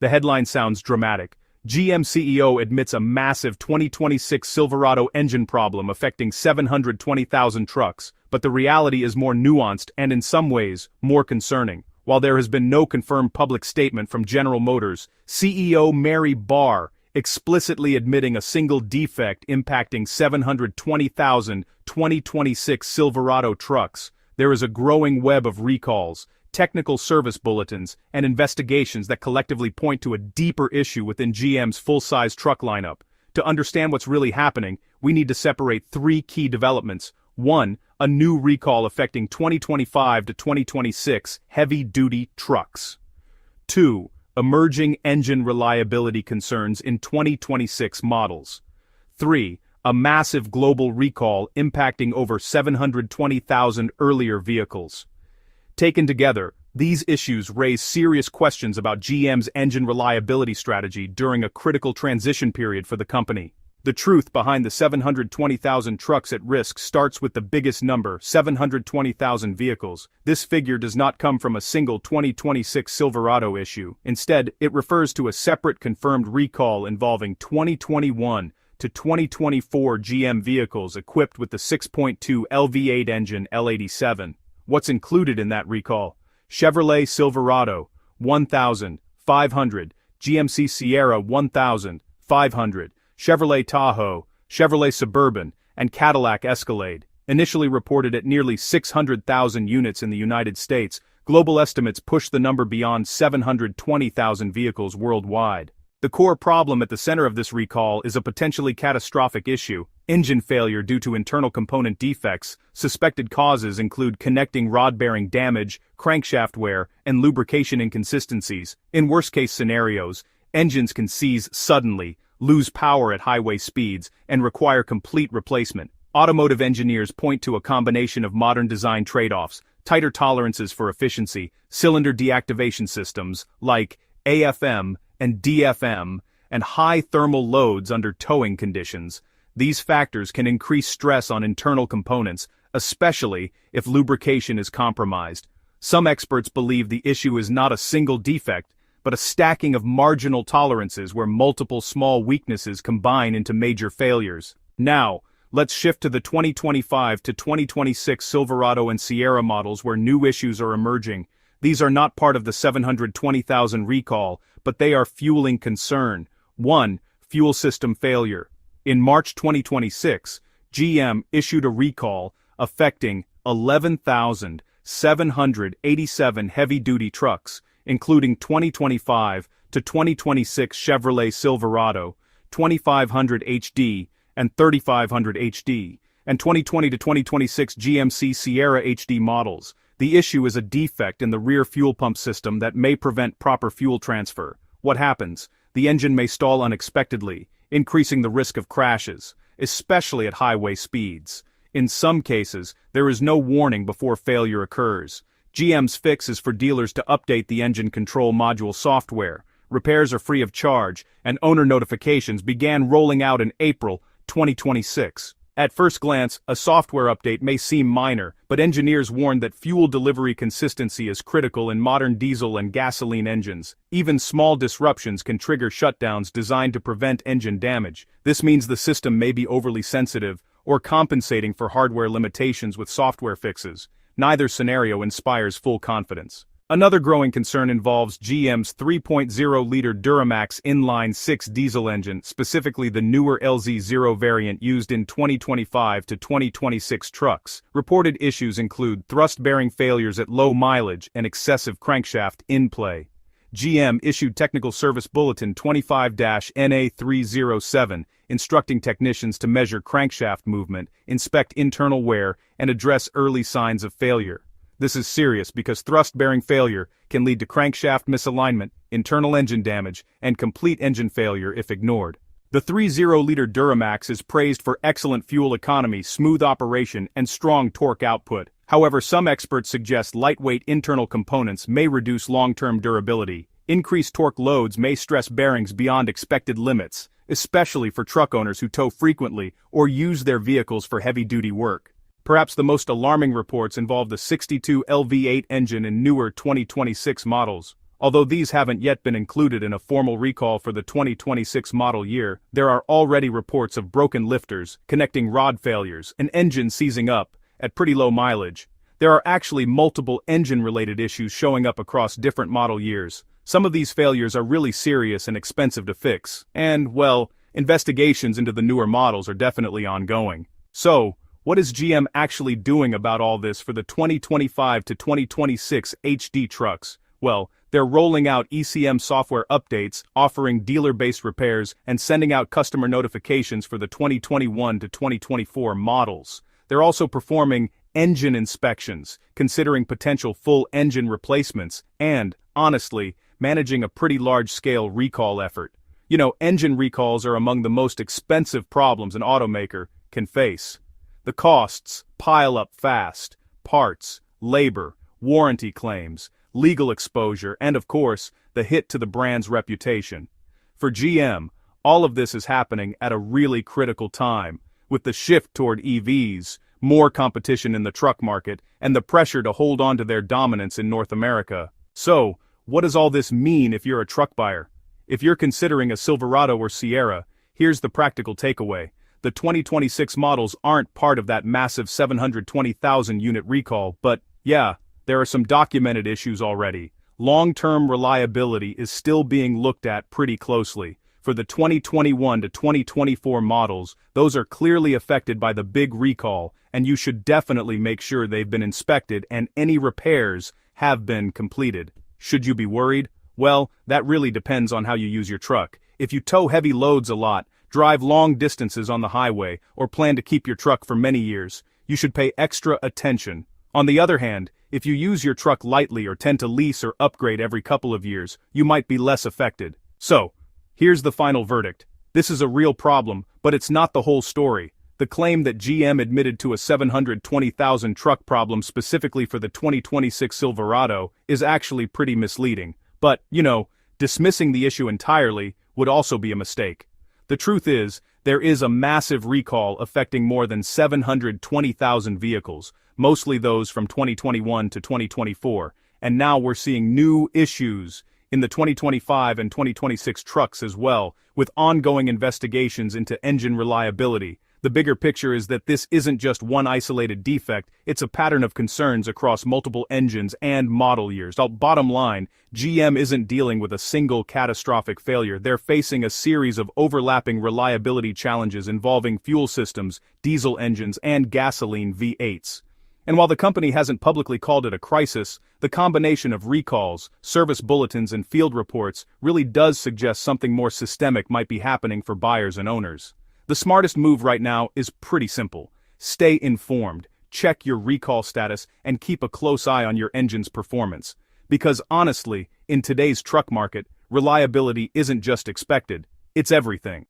The headline sounds dramatic. GM CEO admits a massive 2026 Silverado engine problem affecting 720,000 trucks, but the reality is more nuanced and in some ways, more concerning. While there has been no confirmed public statement from General Motors, CEO Mary Barr explicitly admitting a single defect impacting 720,000 2026 Silverado trucks, there is a growing web of recalls, technical service bulletins, and investigations that collectively point to a deeper issue within GM's full-size truck lineup. To understand what's really happening, we need to separate three key developments. 1. A new recall affecting 2025 to 2026 heavy-duty trucks. 2. Emerging engine reliability concerns in 2026 models. 3. A massive global recall impacting over 720,000 earlier vehicles. Taken together, these issues raise serious questions about GM's engine reliability strategy during a critical transition period for the company. The truth behind the 720,000 trucks at risk starts with the biggest number, 720,000 vehicles. This figure does not come from a single 2026 Silverado issue. Instead, it refers to a separate confirmed recall involving 2021 to 2024 GM vehicles equipped with the 6.2 LV8 engine L87. What's included in that recall? Chevrolet Silverado, 1,500, GMC Sierra 1,500, Chevrolet Tahoe, Chevrolet Suburban, and Cadillac Escalade. Initially reported at nearly 600,000 units in the United States, global estimates push the number beyond 720,000 vehicles worldwide. The core problem at the center of this recall is a potentially catastrophic issue: engine failure due to internal component defects. Suspected causes include connecting rod bearing damage, crankshaft wear, and lubrication inconsistencies. In worst-case scenarios, engines can seize suddenly, lose power at highway speeds, and require complete replacement. Automotive engineers point to a combination of modern design trade-offs, tighter tolerances for efficiency, cylinder deactivation systems like AFM and DFM, and high thermal loads under towing conditions. These factors can increase stress on internal components, especially if lubrication is compromised. Some experts believe the issue is not a single defect, but a stacking of marginal tolerances where multiple small weaknesses combine into major failures. Now, let's shift to the 2025 to 2026 Silverado and Sierra models where new issues are emerging. These are not part of the 720,000 recall, but they are fueling concern. 1. Fuel system failure. In March 2026, GM issued a recall affecting 11,787 heavy-duty trucks, including 2025 to 2026 Chevrolet Silverado, 2500 HD, and 3500 HD, and 2020 to 2026 GMC Sierra HD models. The issue is a defect in the rear fuel pump system that may prevent proper fuel transfer. What happens? The engine may stall unexpectedly, increasing the risk of crashes, especially at highway speeds. In some cases, there is no warning before failure occurs. GM's fix is for dealers to update the engine control module software. Repairs are free of charge, and owner notifications began rolling out in April 2026. At first glance, a software update may seem minor, but engineers warn that fuel delivery consistency is critical in modern diesel and gasoline engines. Even small disruptions can trigger shutdowns designed to prevent engine damage. This means the system may be overly sensitive or compensating for hardware limitations with software fixes. Neither scenario inspires full confidence. Another growing concern involves GM's 3.0-liter Duramax inline-6 diesel engine, specifically the newer LZ0 variant used in 2025 to 2026 trucks. Reported issues include thrust-bearing failures at low mileage and excessive crankshaft in-play. GM issued Technical Service Bulletin 25-NA307, instructing technicians to measure crankshaft movement, inspect internal wear, and address early signs of failure. This is serious because thrust-bearing failure can lead to crankshaft misalignment, internal engine damage, and complete engine failure if ignored. The 3.0-liter Duramax is praised for excellent fuel economy, smooth operation, and strong torque output. However, some experts suggest lightweight internal components may reduce long-term durability. Increased torque loads may stress bearings beyond expected limits, especially for truck owners who tow frequently or use their vehicles for heavy-duty work. Perhaps the most alarming reports involve the 62 LV8 engine in newer 2026 models. Although these haven't yet been included in a formal recall for the 2026 model year, there are already reports of broken lifters, connecting rod failures, and engines seizing up, at pretty low mileage. There are actually multiple engine-related issues showing up across different model years. Some of these failures are really serious and expensive to fix, and, well, investigations into the newer models are definitely ongoing. So, what is GM actually doing about all this for the 2025 to 2026 HD trucks? Well, they're rolling out ECM software updates, offering dealer-based repairs, and sending out customer notifications for the 2021 to 2024 models. They're also performing engine inspections, considering potential full engine replacements, and, honestly, managing a pretty large-scale recall effort. You know, engine recalls are among the most expensive problems an automaker can face. The costs pile up fast: parts, labor, warranty claims, legal exposure, and of course, the hit to the brand's reputation. For GM, all of this is happening at a really critical time, with the shift toward EVs, more competition in the truck market, and the pressure to hold on to their dominance in North America. So, what does all this mean if you're a truck buyer? If you're considering a Silverado or Sierra, here's the practical takeaway. The 2026 models aren't part of that massive 720,000 unit recall, but, yeah, there are some documented issues already. Long-term reliability is still being looked at pretty closely. For the 2021 to 2024 models, those are clearly affected by the big recall, and you should definitely make sure they've been inspected and any repairs have been completed. Should you be worried? Well, that really depends on how you use your truck. If you tow heavy loads a lot, drive long distances on the highway, or plan to keep your truck for many years, you should pay extra attention. On the other hand, if you use your truck lightly or tend to lease or upgrade every couple of years, you might be less affected. So, here's the final verdict. This is a real problem, but it's not the whole story. The claim that GM admitted to a 720,000 truck problem specifically for the 2026 Silverado is actually pretty misleading. But, dismissing the issue entirely would also be a mistake. The truth is, there is a massive recall affecting more than 720,000 vehicles, mostly those from 2021 to 2024, and now we're seeing new issues in the 2025 and 2026 trucks as well, with ongoing investigations into engine reliability. The bigger picture is that this isn't just one isolated defect, it's a pattern of concerns across multiple engines and model years. Bottom line, GM isn't dealing with a single catastrophic failure, they're facing a series of overlapping reliability challenges involving fuel systems, diesel engines, and gasoline V8s. And while the company hasn't publicly called it a crisis, the combination of recalls, service bulletins, and field reports really does suggest something more systemic might be happening for buyers and owners. The smartest move right now is pretty simple. Stay informed, check your recall status, and keep a close eye on your engine's performance. Because honestly, in today's truck market, reliability isn't just expected, it's everything.